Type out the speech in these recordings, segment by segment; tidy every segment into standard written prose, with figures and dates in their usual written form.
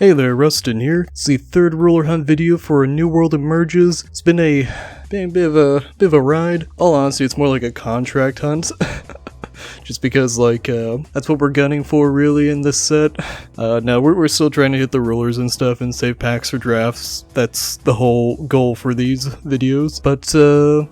Hey there, Rustin here. It's the third ruler hunt video for A New World Emerges. It's been a bit of a ride. All honesty, it's more like a contract hunt. Just because, that's what we're gunning for, really, in this set. No, we're still trying to hit the rulers and stuff and save packs for drafts. That's the whole goal for these videos. But,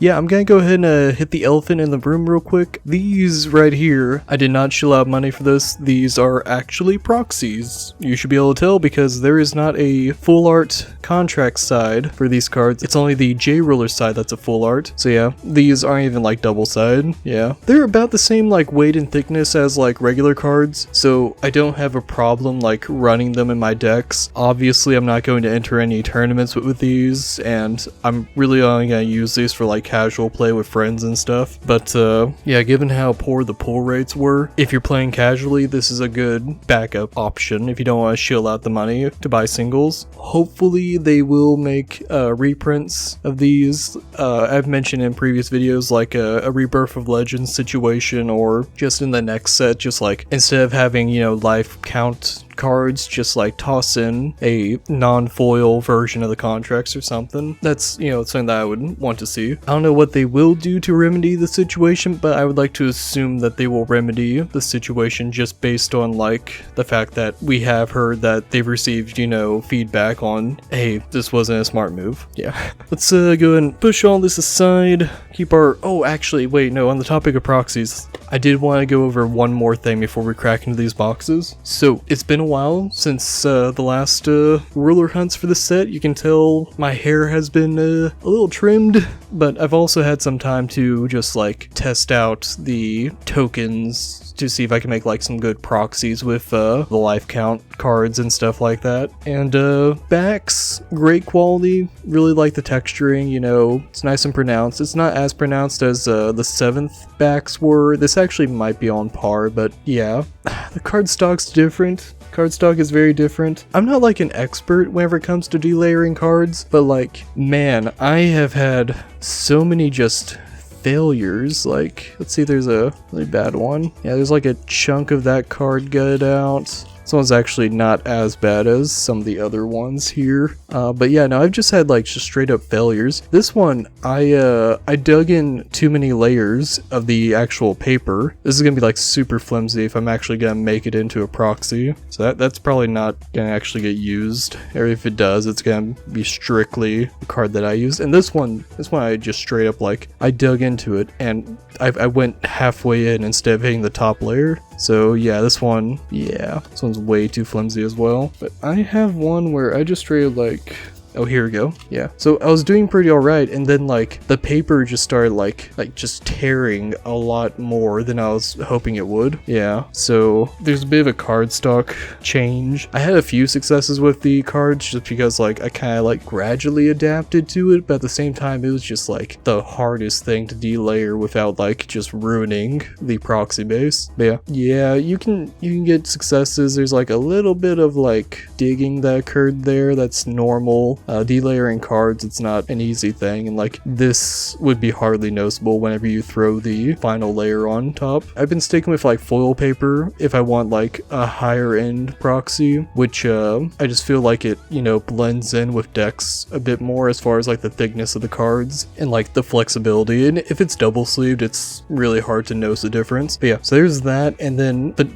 yeah, I'm gonna go ahead and hit the elephant in the room real quick. These right here, I did not shell out money for this. These are actually proxies. You should be able to tell because there is not a full art contract side for these cards. It's only the J ruler side that's a full art. So yeah, these aren't even like double sided. Yeah, they're about the same like weight and thickness as like regular cards, so I don't have a problem like running them in my decks. Obviously I'm not going to enter any tournaments with these, and I'm really only going to use these for like casual play with friends and stuff. But yeah, given how poor the pull rates were, if you're playing casually, this is a good backup option if you don't want to shill out the money to buy singles. Hopefully they will make reprints of these. I've mentioned in previous videos like a Rebirth of Legends situation, or just in the next set, just like instead of having, you know, life count cards, just like toss in a non-foil version of the contracts or something. That's, you know, something that I would want to see. I don't know what they will do to remedy the situation, but I would like to assume that they will remedy the situation just based on like the fact that we have heard that they've received, you know, feedback on, hey, this wasn't a smart move. Yeah. Let's go ahead and push all this aside. Keep our, oh, actually, wait, no, on the topic of proxies, I did want to go over one more thing before we crack into these boxes. So it's been a while since the last ruler hunts for the set. You can tell my hair has been a little trimmed, but I've also had some time to just like test out the tokens to see if I can make like some good proxies with the life count cards and stuff like that. And backs, great quality, really like the texturing, you know, it's nice and pronounced. It's not as pronounced as the 7th backs were. This actually might be on par, but yeah, the card stock's different. Cardstock is very different. I'm not like an expert whenever it comes to delayering cards, but like, man, I have had so many just failures. Like, let's see, there's a really bad one. Yeah, there's like a chunk of that card gutted out. This one's actually not as bad as some of the other ones here. But yeah, no, I've just had like just straight up failures. This one, I dug in too many layers of the actual paper. This is gonna be like super flimsy if I'm actually gonna make it into a proxy. So that's probably not gonna actually get used. Or if it does, it's gonna be strictly the card that I used. And this one I just straight up like, I dug into it and I went halfway in instead of hitting the top layer. So yeah, this one, yeah, this one's way too flimsy as well. But I have one where I just straight like, oh, here we go. Yeah. So I was doing pretty alright, and then like the paper just started like just tearing a lot more than I was hoping it would. Yeah. So there's a bit of a cardstock change. I had a few successes with the cards just because like I kind of like gradually adapted to it, but at the same time it was just like the hardest thing to delayer without like just ruining the proxy base. But yeah, you can get successes. There's like a little bit of like digging that occurred there. That's normal. Delayering cards, it's not an easy thing, and like this would be hardly noticeable whenever you throw the final layer on top. I've been sticking with like foil paper if I want like a higher end proxy, which I just feel like it, you know, blends in with decks a bit more as far as like the thickness of the cards and like the flexibility. And if it's double sleeved, it's really hard to notice the difference. But yeah, so there's that. And then, but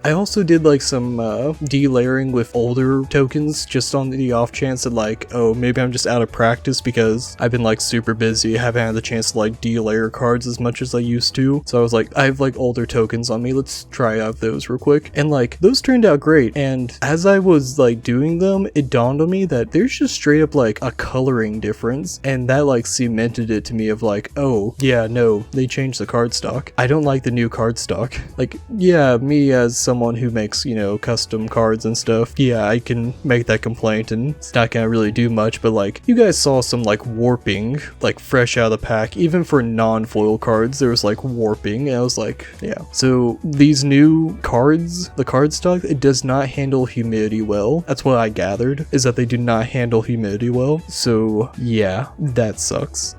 I also did like some delayering with older tokens just on the off chance that like, oh, maybe I'm just out of practice because I've been like super busy, haven't had the chance to like delayer cards as much as I used to. So I was like, I have like older tokens on me, let's try out those real quick. And like those turned out great. And as I was like doing them, it dawned on me that there's just straight up like a coloring difference, and that like cemented it to me of like, oh yeah, no, they changed the card stock. I don't like the new card stock. Like, yeah, me as someone who makes, you know, custom cards and stuff, yeah, I can make that complaint and it's not gonna really do much, but like you guys saw some like warping like fresh out of the pack. Even for non-foil cards there was like warping, and I was like, yeah. So these new cards, the card stock, it does not handle humidity well. That's what I gathered, is that they do not handle humidity well. So yeah, that sucks.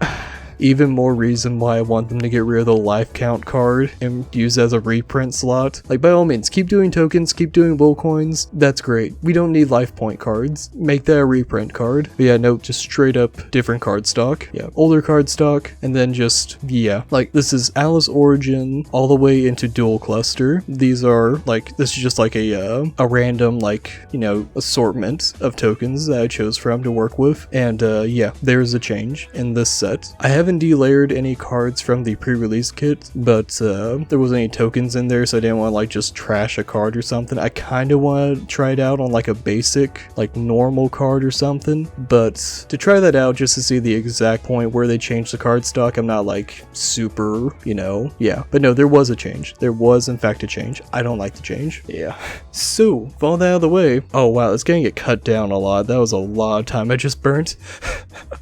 even more reason why I want them to get rid of the life count card and use as a reprint slot. Like, by all means, keep doing tokens, keep doing will coins. That's great. We don't need life point cards. Make that a reprint card. But yeah, no, just straight up different card stock. Yeah, older card stock, and then just, yeah, like this is Alice Origin all the way into Dual Cluster. These are like, this is just like a random, like, you know, assortment of tokens that I chose from to work with. And yeah, there's a change in this set. I haven't delayered any cards from the pre-release kit, but there wasn't any tokens in there, so I didn't want to like just trash a card or something. I kind of want to try it out on like a basic, like normal card or something, but to try that out just to see the exact point where they changed the card stock, I'm not like super, you know, yeah. But no, there was a change. There was in fact a change. I don't like the change. Yeah. So, with all that out of the way, oh wow, it's gonna get cut down a lot. That was a lot of time I just burnt.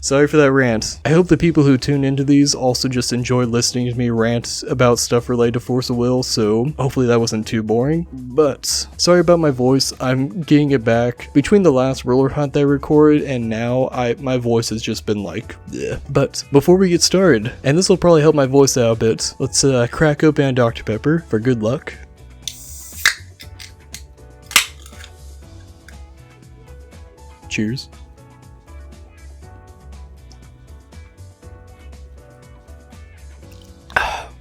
Sorry for that rant. I hope the people who tune into these also just enjoy listening to me rant about stuff related to Force of Will, so hopefully that wasn't too boring. But sorry about my voice. I'm getting it back. Between the last ruler hunt that I recorded and now, my voice has just been like, bleh. But before we get started, and this will probably help my voice out a bit, let's crack open a Dr. Pepper for good luck. Cheers.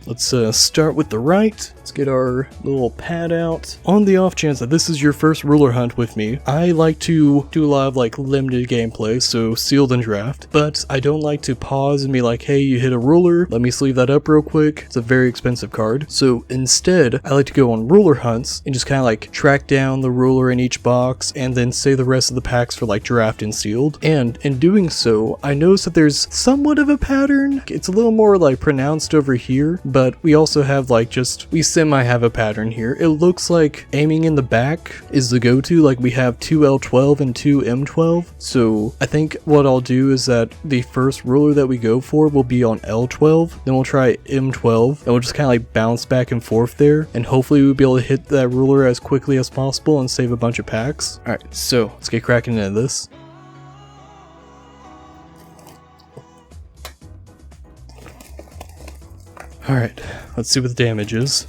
Let's start with the right. Let's get our little pad out. On the off chance that this is your first ruler hunt with me, I like to do a lot of like limited gameplay, so sealed and draft, but I don't like to pause and be like, hey, you hit a ruler, let me sleeve that up real quick. It's a very expensive card. So instead, I like to go on ruler hunts and just kind of like track down the ruler in each box and then save the rest of the packs for like draft and sealed. And in doing so, I notice that there's somewhat of a pattern. It's a little more like pronounced over here, but we also have like we semi have a pattern here. It looks like aiming in the back is the go-to. Like we have 2 L12 and 2 M12. So I think what I'll do is that the first ruler that we go for will be on L12. Then we'll try M12 and we'll just kind of like bounce back and forth there. And hopefully we'll be able to hit that ruler as quickly as possible and save a bunch of packs. All right, so let's get cracking into this. Alright, let's see what the damage is.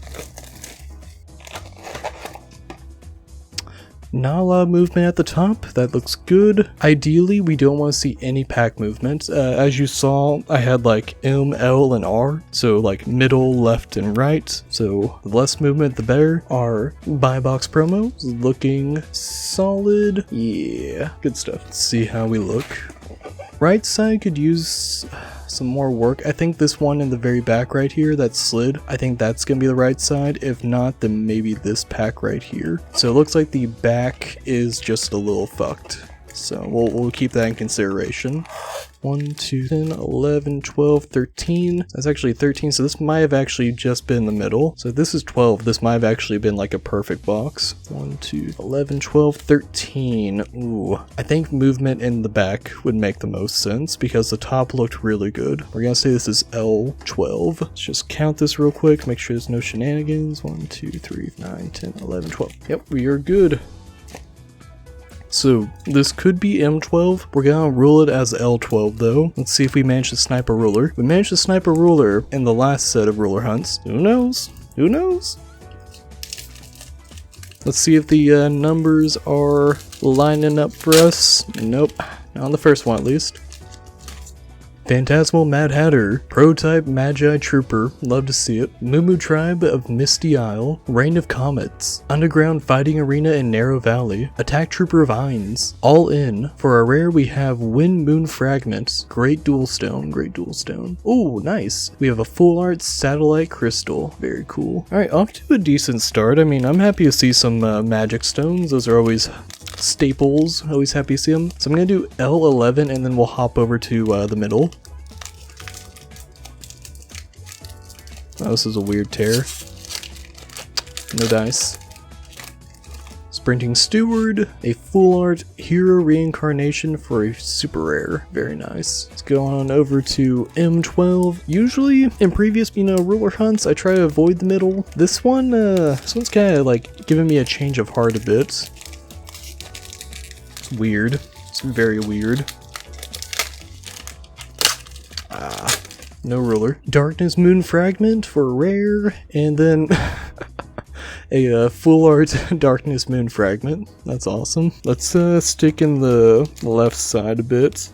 Not a lot of movement at the top. That looks good. Ideally, we don't want to see any pack movement. As you saw, I had like M, L, and R. So like middle, left, and right. So the less movement, the better. Our buy box promo is looking solid. Yeah, good stuff. Let's see how we look. Right side could use some more work. I think this one in the very back right here that slid, I think that's gonna be the right side. If not, then maybe this pack right here. So it looks like the back is just a little fucked. So we'll keep that in consideration. 1, 2, 10, 11, 12, 13. That's actually 13, so this might have actually just been in the middle. So if this is 12, this might have actually been like a perfect box. 1, 2, 11, 12, 13. Ooh, I think movement in the back would make the most sense because the top looked really good. We're gonna say this is L12. Let's just count this real quick, make sure there's no shenanigans. 1, 2, 3, 9, 10, 11, 12. Yep, we are good. So this could be M12. We're gonna rule it as L12 though. Let's see if we manage to snipe a ruler. We managed to snipe a ruler in the last set of ruler hunts. Who knows? Who knows? Let's see if the numbers are lining up for us. Nope, not on the first one at least. Phantasmal Mad Hatter, Prototype Magi Trooper, love to see it. Moo Tribe of Misty Isle, Rain of Comets, Underground Fighting Arena in Narrow Valley, Attack Trooper of Ainz. All in. For a rare we have Wind Moon Fragments, Great Dual Stone, Great Dual Stone. Oh, nice. We have a Full Art Satellite Crystal, very cool. Alright, off to a decent start. I mean, I'm happy to see some magic stones, those are always staples, always happy to see them. So I'm gonna do L11 and then we'll hop over to the middle. Oh, this is a weird tear. No dice. Sprinting Steward, a full art hero reincarnation for a super rare. Very nice. Let's go on over to M12. Usually in previous, ruler hunts, I try to avoid the middle. This one's kind of like giving me a change of heart a bit. It's weird. It's very weird. no ruler. Darkness Moon Fragment for rare, and then a full art Darkness Moon Fragment. That's awesome. Let's stick in the left side a bit.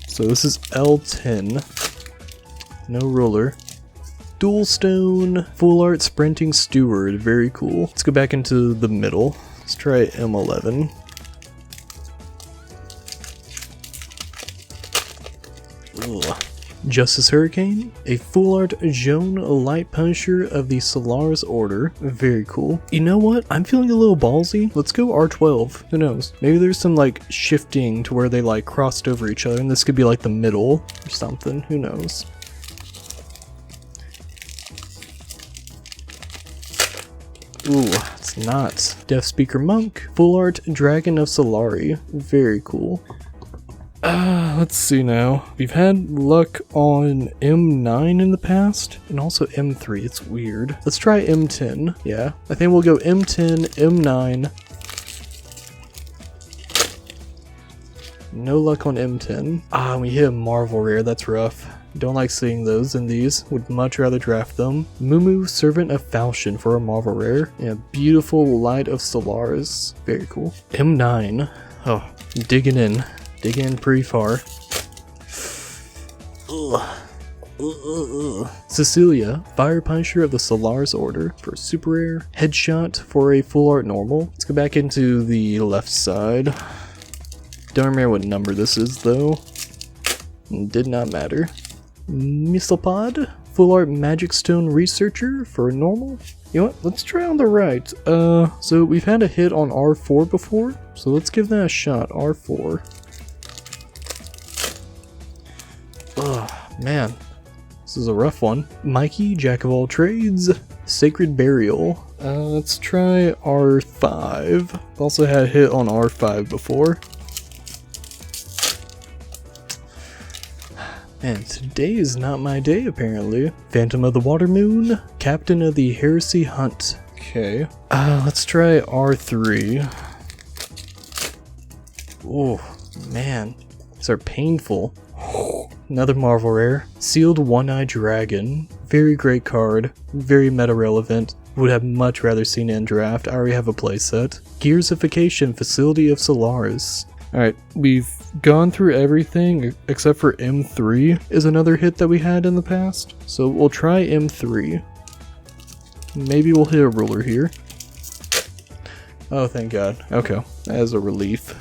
So this is L10. No ruler. Dual Stone, full art Sprinting Steward. Very cool. Let's go back into the middle. Let's try M11. Ugh. Justice Hurricane, a full art Joan Light Punisher of the Solaris Order. Very cool. You know what? I'm feeling a little ballsy. Let's go R12. Who knows? Maybe there's some like shifting to where they like crossed over each other and this could be like the middle or something. Who knows? Ooh, it's not. Death Speaker Monk, full art Dragon of Solari. Very cool. Let's see now. We've had luck on M9 in the past, and also M3. It's weird. Let's try M10. Yeah, I think we'll go M10, M9. No luck on M10. We hit a Marvel rare. That's rough. Don't like seeing those in these. Would much rather draft them. Mumu, Servant of Falchion for a Marvel rare. And a beautiful Light of Solaris. Very cool. M9. Oh, digging in. Dig in pretty far. Cecilia, Fire Punisher of the Solaris Order for super rare. Headshot for a full art normal. Let's go back into the left side. Don't remember what number this is though. Did not matter. Mistlepod, full art Magic Stone Researcher for a normal. You know what? Let's try on the right. So we've had a hit on R4 before, so let's give that a shot. R4. Ugh, man. This is a rough one. Mikey, Jack of all trades. Sacred Burial. Let's try R5. Also had a hit on R5 before. Man, today is not my day apparently. Phantom of the Water Moon. Captain of the Heresy Hunt. Okay. Let's try R3. Oh, man. These are painful. Another Marvel rare. Sealed One-Eyed Dragon. Very great card. Very meta relevant. Would have much rather seen it in draft. I already have a playset. Gearsification Facility of Solaris. Alright, we've gone through everything except for M3 is another hit that we had in the past. So we'll try M3. Maybe we'll hit a ruler here. Oh, thank God. Okay, that is a relief.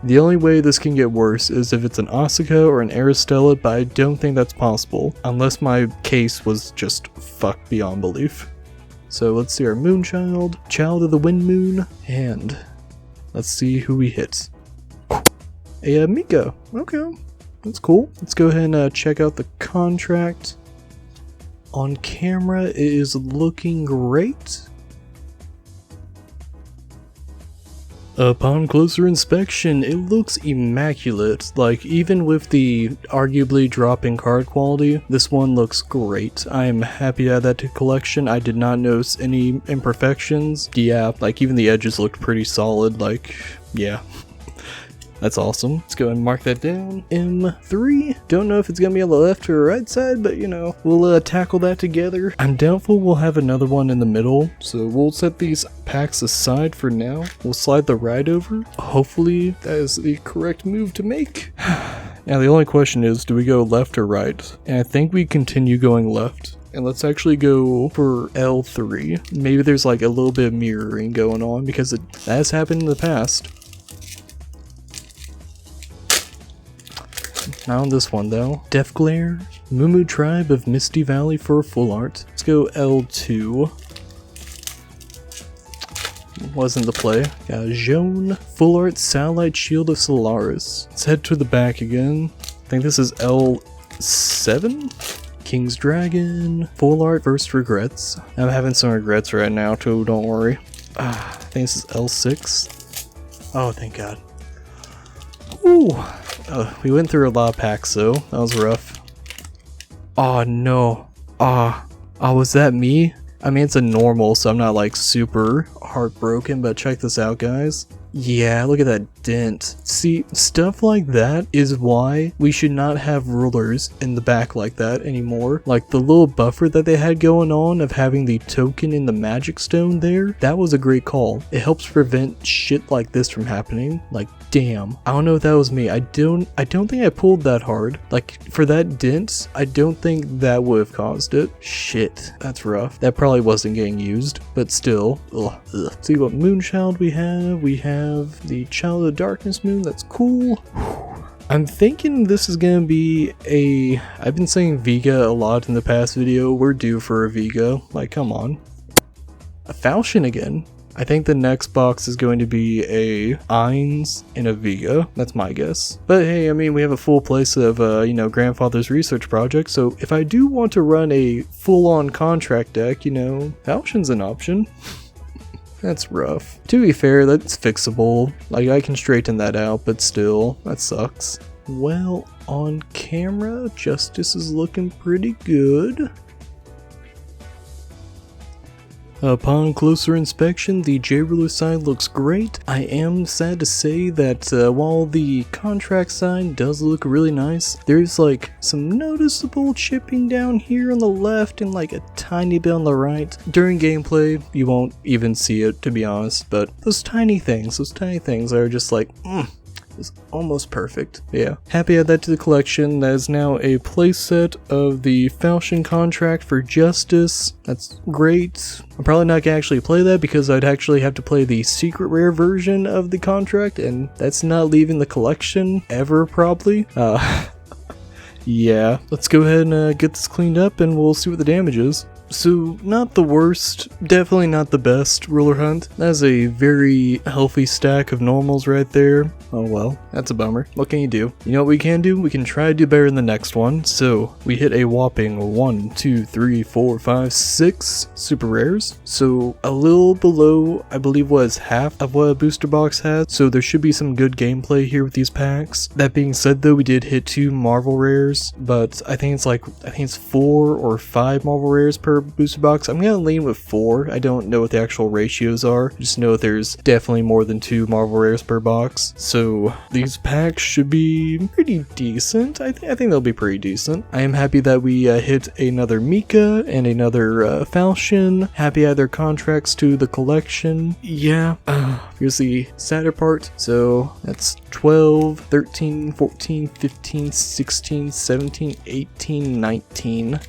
The only way this can get worse is if it's an Asuka or an Aristella, but I don't think that's possible, unless my case was just fucked beyond belief. So let's see our Moonchild, Child of the Wind Moon, and let's see who we hit. A Mika. Okay, that's cool. Let's go ahead and check out the contract. On camera, it is looking great. Upon closer inspection, it looks immaculate. Like, even with the arguably dropping card quality, this one looks great. I am happy to add that to collection. I did not notice any imperfections. Yeah, like even the edges looked pretty solid. Like, yeah. That's awesome. Let's go ahead and mark that down. M3. Don't know if it's gonna be on the left or right side, but you know, we'll tackle that together. I'm doubtful we'll have another one in the middle, so we'll set these packs aside for now. We'll slide the right over. Hopefully that is the correct move to make. Now the only question is, do we go left or right? And I think we continue going left. And let's actually go for L3. Maybe there's like a little bit of mirroring going on because that has happened in the past. Not on this one though. Death Glare, Mumu Tribe of Misty Valley for full art. Let's go L2. Wasn't the play. Got Joan, full art Satellite Shield of Solaris. Let's head to the back again. I think this is L7? King's Dragon, full art First Regrets. I'm having some regrets right now too, don't worry. I think this is L6. Oh, thank God. Ooh. We went through a lot of packs though. That was rough. Oh no. Was that me? I mean, it's a normal, so I'm not like super heartbroken, but check this out, guys. Yeah, look at that dent. See, stuff like that is why we should not have rulers in the back like that anymore. Like the little buffer that they had going on of having the token in the magic stone there, that was a great call. It helps prevent shit like this from happening. Like, damn. I don't know if that was me. I don't think I pulled that hard. Like, for that dent, I don't think that would have caused it. Shit, that's rough. That probably wasn't getting used, but still. Ugh. See what moonchild we have. We have the Child of the Darkness moon. That's cool. I'm thinking this is gonna be a... I've been saying Vega a lot in the past video. We're due for a Vega. Like, come on. A Falchion again. I think the next box is going to be a Ainz and a Vega. That's my guess. But hey, I mean, we have a full place of, you know, Grandfather's Research Project, so if I do want to run a full-on contract deck, you know, Falchion's an option. That's rough. To be fair, that's fixable. Like, I can straighten that out, but still, that sucks. Well, on camera, Justice is looking pretty good. Upon closer inspection, the J-Ruler side looks great. I am sad to say that while the contract side does look really nice, there's like some noticeable chipping down here on the left and like a tiny bit on the right. During gameplay, you won't even see it, to be honest, but those tiny things are just like, is almost perfect. Yeah. Happy to add that to the collection. That is now a playset of the Falchion contract for Justice. That's great. I'm probably not gonna actually play that because I'd actually have to play the secret rare version of the contract, and that's not leaving the collection ever, probably. Yeah. Let's go ahead and get this cleaned up and we'll see what the damage is. So, not the worst, definitely not the best ruler hunt. That's a very healthy stack of normals right there. Oh well, that's a bummer. What can you do? You know what we can do? We can try to do better in the next one. So, we hit a whopping 1, 2, 3, 4, 5, 6 super rares. So, a little below, I believe, was half of what a booster box has. So, there should be some good gameplay here with these packs. That being said though, we did hit 2 Marvel rares, but I think it's 4 or 5 Marvel rares per booster box. I'm gonna lean with 4. I don't know what the actual ratios are. I just know that there's definitely more than 2 Marvel rares per box. So these packs should be pretty decent. I think they'll be pretty decent. I am happy that we hit another Mika and another Falchion. Happy to add their contracts to the collection. Yeah. Here's the sadder part. So that's 12, 13, 14, 15, 16, 17, 18, 19.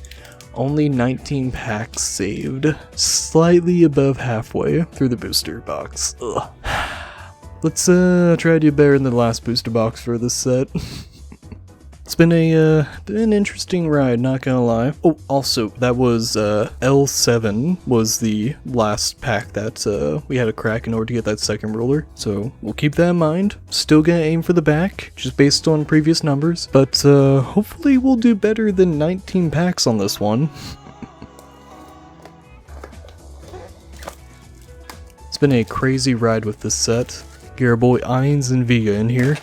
Only 19 packs saved. Slightly above halfway through the booster box. Ugh. Let's try to do better than the last booster box for this set. It's been an interesting ride, not gonna lie. Oh, also, that was L7 was the last pack that we had to crack in order to get that second ruler. So we'll keep that in mind. Still gonna aim for the back, just based on previous numbers. But hopefully we'll do better than 19 packs on this one. It's been a crazy ride with this set. Get our boy Ainz and Vega in here.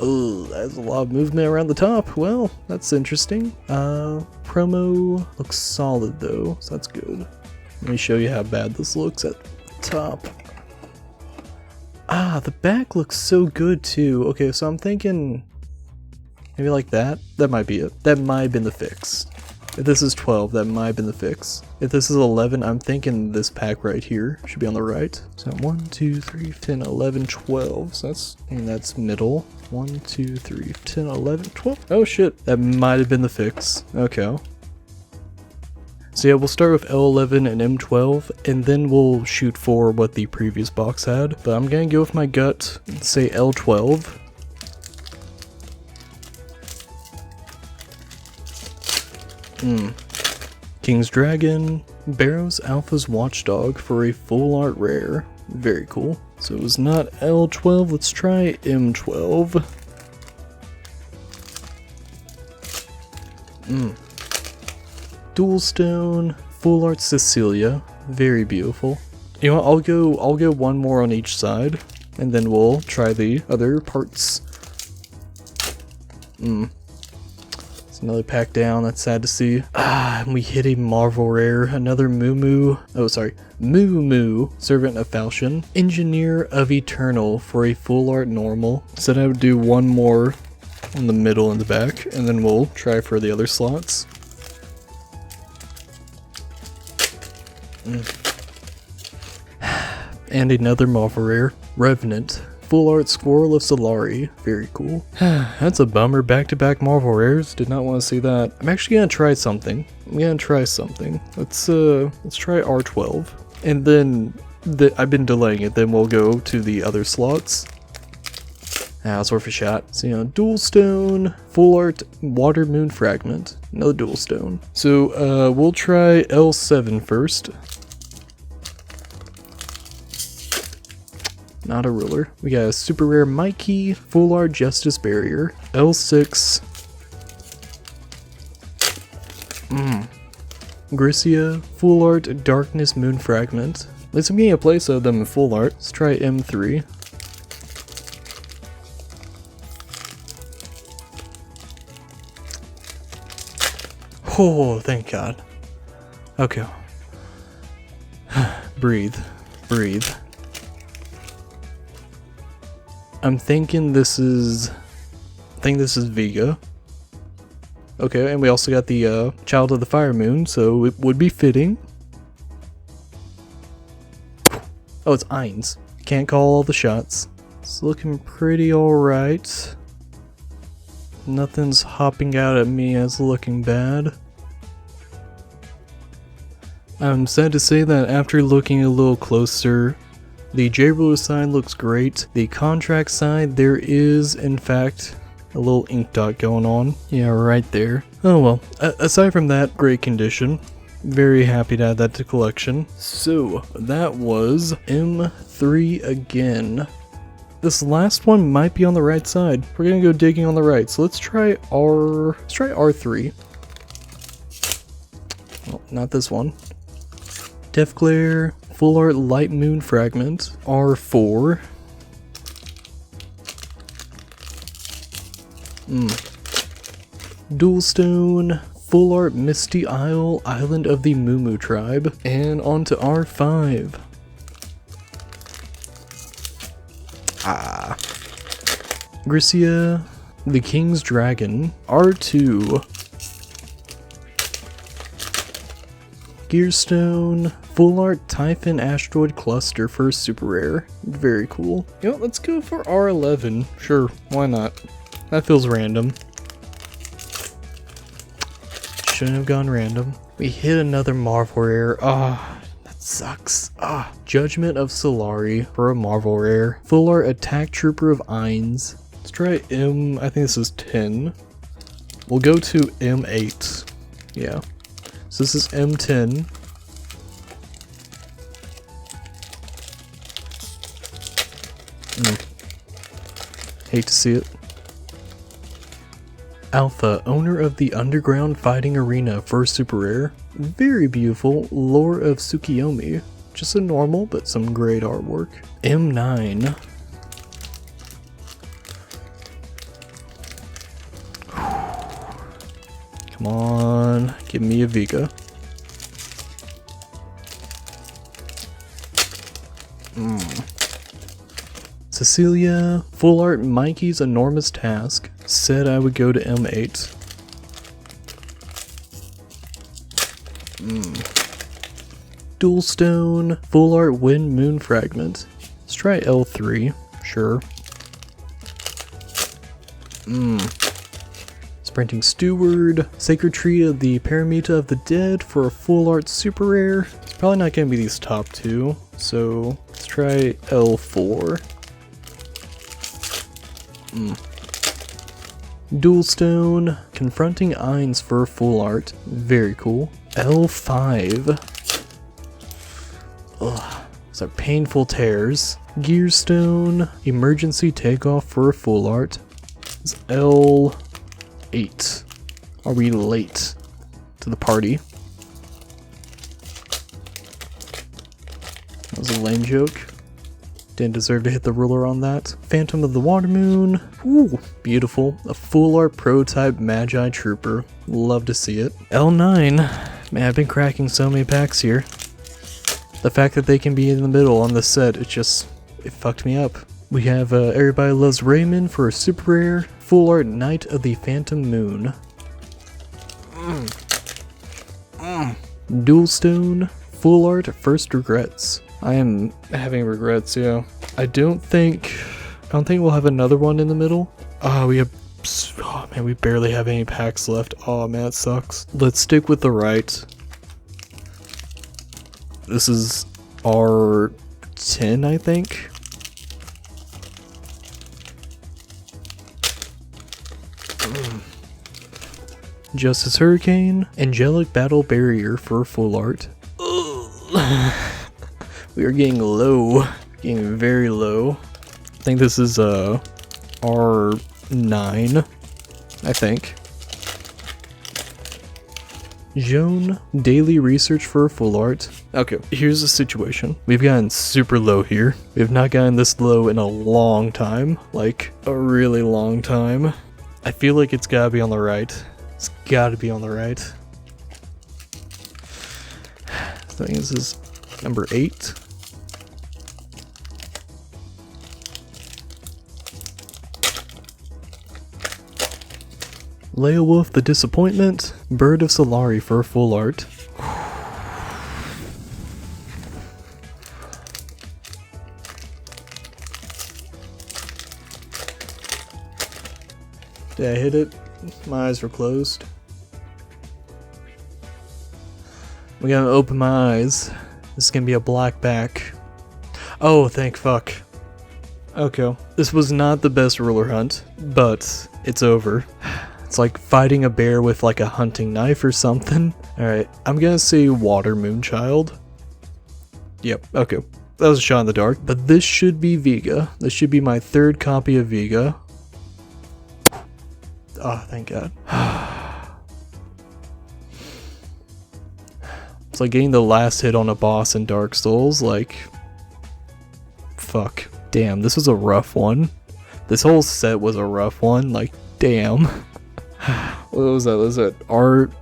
Oh, that's a lot of movement around the top. Well, that's interesting. Promo looks solid though, so that's good. Let me show you how bad this looks at the top. Ah, the back looks so good too. Okay, so I'm thinking maybe like that. That might be it. That might have been the fix. If this is 12, that might have been the fix. If this is 11, I'm thinking this pack right here should be on the right. So 1, 2, 3, 10, 11, 12. So that's middle. 1, 2, 3, 10, 11, 12. Oh shit, that might have been the fix. Okay. So yeah, we'll start with L11 and M12, and then we'll shoot for what the previous box had. But I'm gonna go with my gut and say L12. King's Dragon, Barrows Alpha's Watchdog for a full art rare. Very cool. So it was not L12, let's try M12. Dual Stone, full art Cecilia, very beautiful. You know what, I'll go one more on each side, and then we'll try the other parts. So Another pack down, that's sad to see. And we hit a Marvel Rare, another Moo Servant of Falchion, Engineer of Eternal for a full art normal. Said I would do one more on the middle and the back, and then we'll try for the other slots. And another Marvel Rare, Revenant. Full art Squirrel of Solari. Very cool. That's a bummer. Back-to-back Marvel Rares. Did not want to see that. I'm actually gonna try something. Let's try R12. And then I've been delaying it. Then we'll go to the other slots. It's worth a shot. So Dual Stone, Full Art Water Moon Fragment. Another Dual Stone. So we'll try L7 first. Not a ruler. We got a super rare Mikey, Full Art Justice Barrier, L6, Grissia, Full Art Darkness Moon Fragment. At least I'm getting a place of them in full art. Let's try M3. Oh, thank God. Okay. Breathe. Breathe. I'm thinking this is... Vega. Okay, and we also got the Child of the Fire Moon, so it would be fitting. Oh, it's Ainz. Can't call all the shots. It's looking pretty alright. Nothing's hopping out at me as looking bad. I'm sad to say that after looking a little closer, the J-Ruler side looks great. The contract side, there is, in fact, a little ink dot going on. Yeah, right there. Oh well, aside from that, great condition. Very happy to add that to collection. So, that was M3 again. This last one might be on the right side. We're gonna go digging on the right, so let's try R3. Oh, not this one. Deathglare, Full Art Light Moon Fragment, R4. Dual Stone, Full Art Misty Isle, Island of the Moo Tribe, and on to R5. Grissia, the King's Dragon, R2. Gearstone, Full Art Typhon Asteroid Cluster for a super rare. Very cool. Let's go for R11. Sure, why not? That feels random. Shouldn't have gone random. We hit another Marvel Rare. That sucks. Judgment of Solari for a Marvel Rare. Full Art Attack Trooper of Ainz. Let's try M, I think this is 10. We'll go to M8. Yeah. So this is M10. Hate to see it. Alpha, owner of the Underground Fighting Arena for super rare. Very beautiful, Lore of Tsukiyomi. Just a normal, but some great artwork. M9. Come on, give me a Vega. Cecilia, Full Art Mikey's Enormous Task. Said I would go to M8. Dual Stone, Full Art Wind Moon Fragment. Let's try L3, sure. Sprinting Steward, Sacred Tree of the Paramita of the Dead for a Full Art super rare. It's probably not going to be these top two, so let's try L4. Dual Stone, Confronting Ainz for full art. Very cool. L5. Ugh, these are painful tears. Gearstone, Emergency Takeoff for a full art. It's L8. Are we late to the party? That was a lame joke. Didn't deserve to hit the ruler on that. Phantom of the Water Moon. Ooh, beautiful. A full art prototype Magi Trooper. Love to see it. L9. Man, I've been cracking so many packs here. The fact that they can be in the middle on the set, it fucked me up. We have Everybody Loves Raymond for a super rare. Full art Knight of the Phantom Moon. Dual Stone. Full art First Regrets. I am having regrets, yeah. I don't think we'll have another one in the middle. Oh man, we barely have any packs left. Oh man, it sucks. Let's stick with the right. This is R10, I think. Justice Hurricane. Angelic Battle Barrier for full art. We are getting low. Getting very low. I think this is R9. I think. Joan, daily research for full art. Okay, here's the situation. We've gotten super low here. We have not gotten this low in a long time. Like, a really long time. I feel like it's gotta be on the right. It's gotta be on the right. I think this is number 8. Leowolf the Disappointment, Bird of Solari for full art. Did I hit it? My eyes were closed. We gotta open my eyes. This is gonna be a black back. Oh, thank fuck. Okay. This was not the best ruler hunt, but it's over. It's like fighting a bear with like a hunting knife or something. Alright, I'm gonna say Water Moonchild. Yep, okay. That was a shot in the dark. But this should be Vega. This should be my 3rd copy of Vega. Oh, thank God. It's like getting the last hit on a boss in Dark Souls, like... Fuck. Damn, this was a rough one. This whole set was a rough one, like, damn. What was that? Was that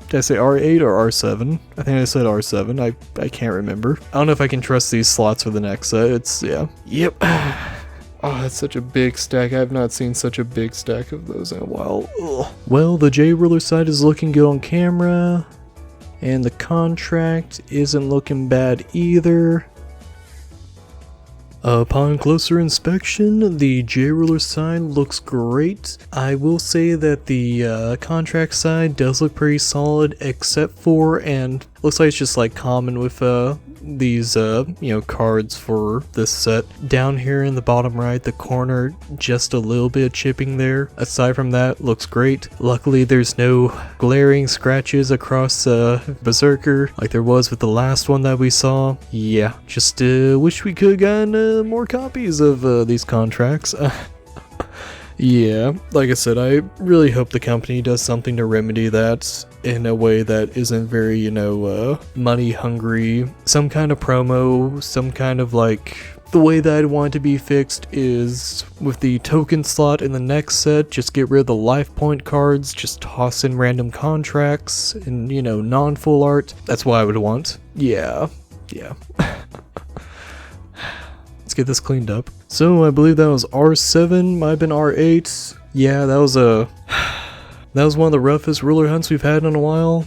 did I say R8 or R7? I think I said R7. I can't remember. I don't know if I can trust these slots for the next set. It's, yeah. Yep. Oh, that's such a big stack. I have not seen such a big stack of those in a while. Ugh. Well, the J-Ruler side is looking good on camera. And the contract isn't looking bad either. Upon closer inspection, the J-Ruler side looks great. I will say that the contract side does look pretty solid, except for, and looks like it's just like common with these cards for this set. Down here in the bottom right, the corner, just a little bit of chipping there. Aside from that, looks great. Luckily, there's no glaring scratches across Berserker like there was with the last one that we saw. Yeah, just wish we could have gotten more copies of these contracts. Yeah, like I said, I really hope the company does something to remedy that in a way that isn't very, money hungry. Some kind of promo, some kind of like... The way that I'd want it to be fixed is with the token slot in the next set, just get rid of the life point cards, just toss in random contracts and, non-full art. That's what I would want. Yeah. Let's get this cleaned up. So I believe that was R7, might have been R8. Yeah, that was one of the roughest ruler hunts we've had in a while.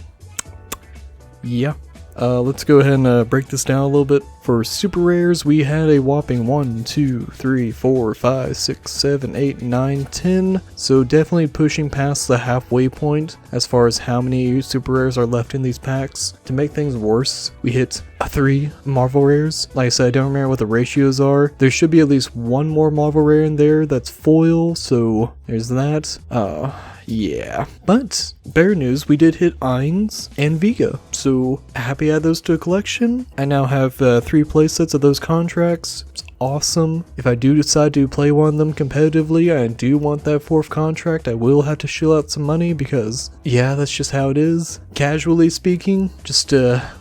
Yeah. Let's go ahead and break this down a little bit. For super rares, we had a whopping 1, 2, 3, 4, 5, 6, 7, 8, 9, 10. So definitely pushing past the halfway point as far as how many super rares are left in these packs. To make things worse, we hit 3 Marvel rares. Like I said, I don't remember what the ratios are. There should be at least 1 more Marvel rare in there that's foil, so there's that. Yeah. But, better news, we did hit Ainz and Vega, so happy I add those to a collection. I now have 3 playsets of those contracts. It's awesome. If I do decide to play one of them competitively, I do want that 4th contract. I will have to shell out some money because, yeah, that's just how it is. Casually speaking, just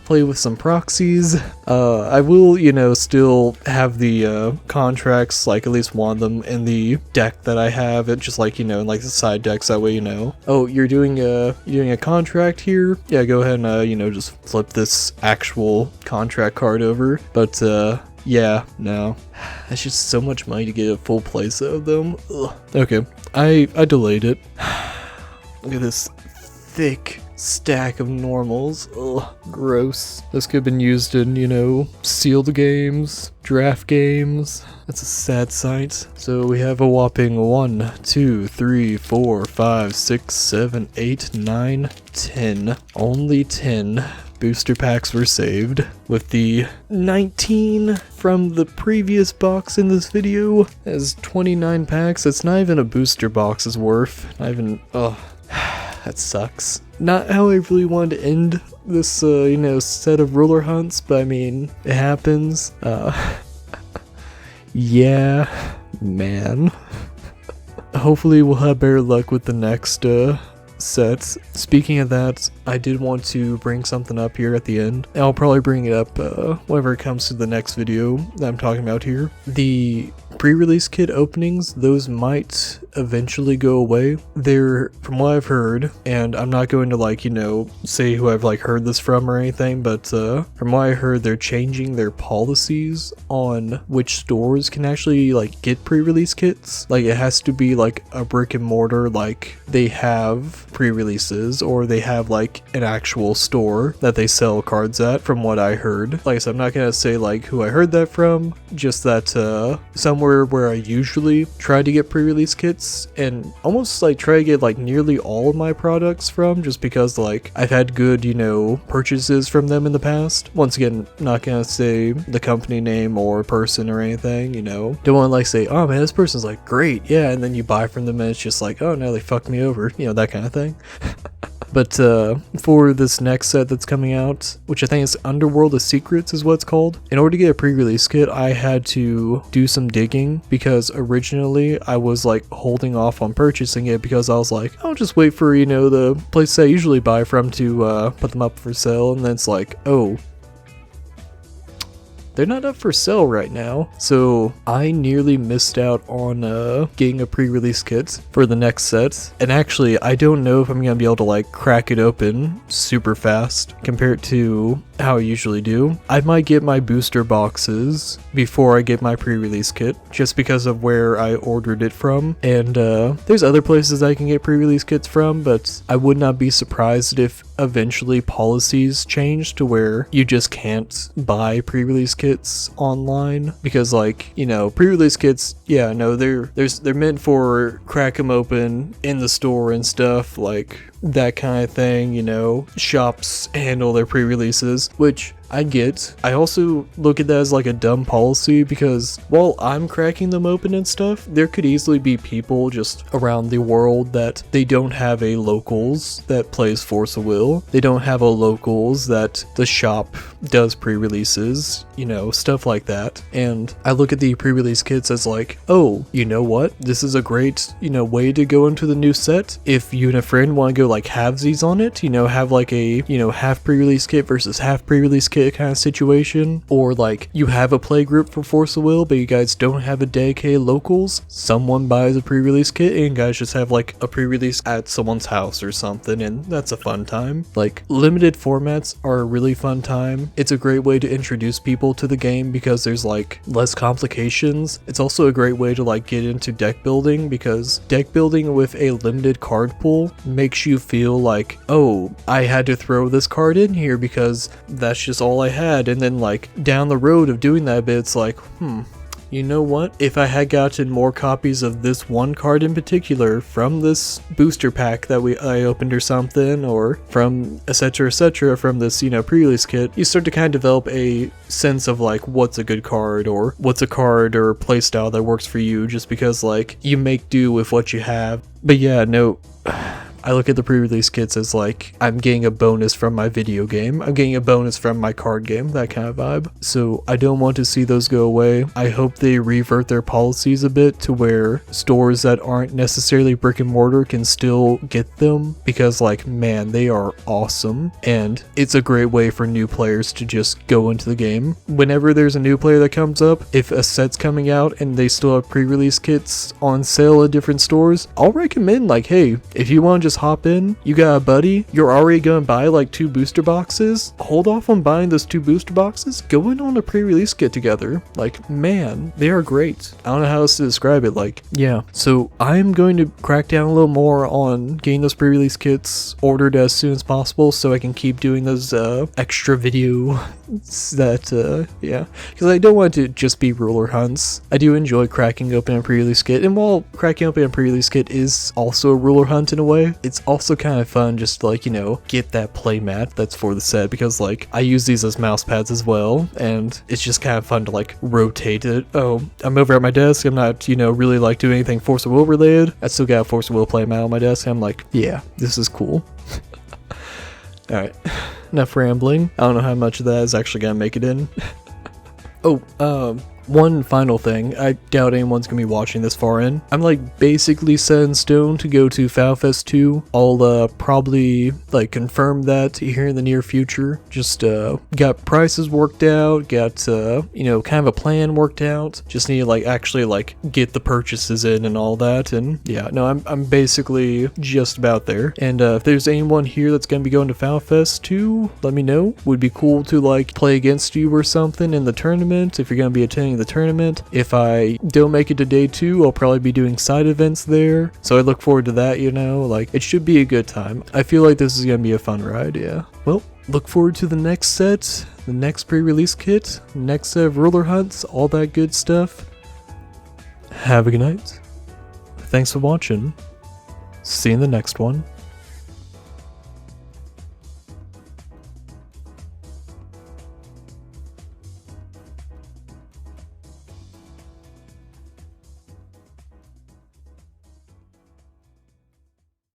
play with some proxies. I will, you know, still have the contracts, like at least one of them in the deck that I have. It just like, you know, in like the side decks, that way, you know, oh, you're doing a contract here? Yeah, go ahead and, you know, just flip this actual contract card over. But, yeah, no. That's just so much money to get a full playset of them. Ugh. Okay, I delayed it. Look at this thick stack of normals. Ugh, gross. This could have been used in, you know, sealed games, draft games. That's a sad sight. So we have a whopping 1, 2, 3, 4, 5, 6, 7, 8, 9, 10. Only 10 booster packs were saved, with the 19 from the previous box in this video as 29 packs. It's not even a booster box's worth. Not even, ugh, that sucks. Not how I really wanted to end this, you know, set of ruler hunts, but I mean, it happens. Yeah, man. Hopefully we'll have better luck with the next, sets. Speaking of that, I did want to bring something up here at the end. I'll probably bring it up whenever it comes to the next video that I'm talking about here. The pre-release kit openings, those might eventually go away. They're, from what I've heard, and I'm not going to like, you know, say who I've like heard this from or anything, but from what I heard, they're changing their policies on which stores can actually like get pre-release kits. Like it has to be like a brick and mortar, like they have pre-releases, or they have like an actual store that they sell cards at, from what I heard. Like I said, I'm not gonna say like who I heard that from, just that somewhere where I usually try to get pre-release kits, and almost like try to get like nearly all of my products from, just because like I've had good, you know, purchases from them in the past. Once again, not gonna say the company name or person or anything, you know. Don't want to like say, oh man, this person's like great, yeah, and then you buy from them and it's just like, oh no, they fucked me over, you know, that kind of thing. But for this next set that's coming out, which I think is Underworld of Secrets is what it's called, in order to get a pre-release kit, I had to do some digging, because originally I was like holding off on purchasing it because I was like, I'll just wait for, you know, the place I usually buy from to put them up for sale, and then it's like, oh, they're not up for sale right now. So I nearly missed out on getting a pre-release kit for the next set. And actually, I don't know if I'm gonna be able to like crack it open super fast compared to how I usually do. I might get my booster boxes before I get my pre-release kit, just because of where I ordered it from. And there's other places I can get pre-release kits from, but I would not be surprised if eventually policies change to where you just can't buy pre-release kits online, because like, you know, pre-release kits, yeah, no, they're meant for crack them open in the store and stuff, like that kind of thing, you know. Shops handle their pre-releases, which I get. I also look at that as like a dumb policy, because while I'm cracking them open and stuff, there could easily be people just around the world that they don't have a locals that plays Force of Will. They don't have a locals that the shop does pre-releases, you know, stuff like that. And I look at the pre-release kits as like, oh, you know what? This is a great, you know, way to go into the new set. If you and a friend want to go like halvesies on it, you know, have like a, you know, half pre-release kit versus half pre-release kit kind of situation, or like you have a play group for Force of Will but you guys don't have a dedicated locals, someone buys a pre-release kit and you guys just have like a pre-release at someone's house or something, and that's a fun time. Like limited formats are a really fun time. It's a great way to introduce people to the game because there's like less complications. It's also a great way to like get into deck building, because deck building with a limited card pool makes you feel like, oh, I had to throw this card in here because that's just all I had. And then like down the road of doing that bit, it's like, you know what? If I had gotten more copies of this one card in particular from this booster pack that I opened or something, or from etc from this, you know, pre-release kit, you start to kind of develop a sense of like what's a good card, or what's a card or playstyle that works for you, just because like you make do with what you have. But yeah, no, I look at the pre-release kits as like, I'm getting a bonus from my video game. I'm getting a bonus from my card game, that kind of vibe. So I don't want to see those go away. I hope they revert their policies a bit to where stores that aren't necessarily brick and mortar can still get them, because like, man, they are awesome. And it's a great way for new players to just go into the game. Whenever there's a new player that comes up, if a set's coming out and they still have pre-release kits on sale at different stores, I'll recommend like, hey, if you want to just hop in, you got a buddy, you're already gonna buy like 2 booster boxes, hold off on buying those 2 booster boxes, go in on a pre-release kit together. Like, man, they are great. I don't know how else to describe it. Like, yeah. So I'm going to crack down a little more on getting those pre-release kits ordered as soon as possible so I can keep doing those extra video that yeah, because I don't want it to just be ruler hunts. I do enjoy cracking open a pre-release kit, and while cracking open a pre-release kit is also a ruler hunt in a way, it's also kind of fun just to, like, you know, get that play mat that's for the set, because like I use these as mouse pads as well, and it's just kind of fun to like rotate it. Oh, I'm over at my desk, I'm not, you know, really like doing anything Force of Will related. I still got a Force of Will play mat on my desk, and I'm like, yeah, this is cool. Alright, enough rambling. I don't know how much of that is actually gonna make it in. Oh, one final thing. I doubt anyone's gonna be watching this far in. I'm like basically set in stone to go to FalFest 2. I'll probably like confirm that here in the near future. Just got prices worked out, got you know, kind of a plan worked out. Just need to like actually like get the purchases in and all that. And yeah, no, I'm basically just about there. And if there's anyone here that's gonna be going to FalFest 2, let me know. Would be cool to like play against you or something in the tournament if you're gonna be attending the tournament. If I don't make it to day 2, I'll probably be doing side events there, so I look forward to that, you know, like it should be a good time. I feel like this is gonna be a fun ride, yeah. Well, look forward to the next set, the next pre-release kit, next set of ruler hunts, all that good stuff. Have a good night. Thanks for watching. See you in the next one.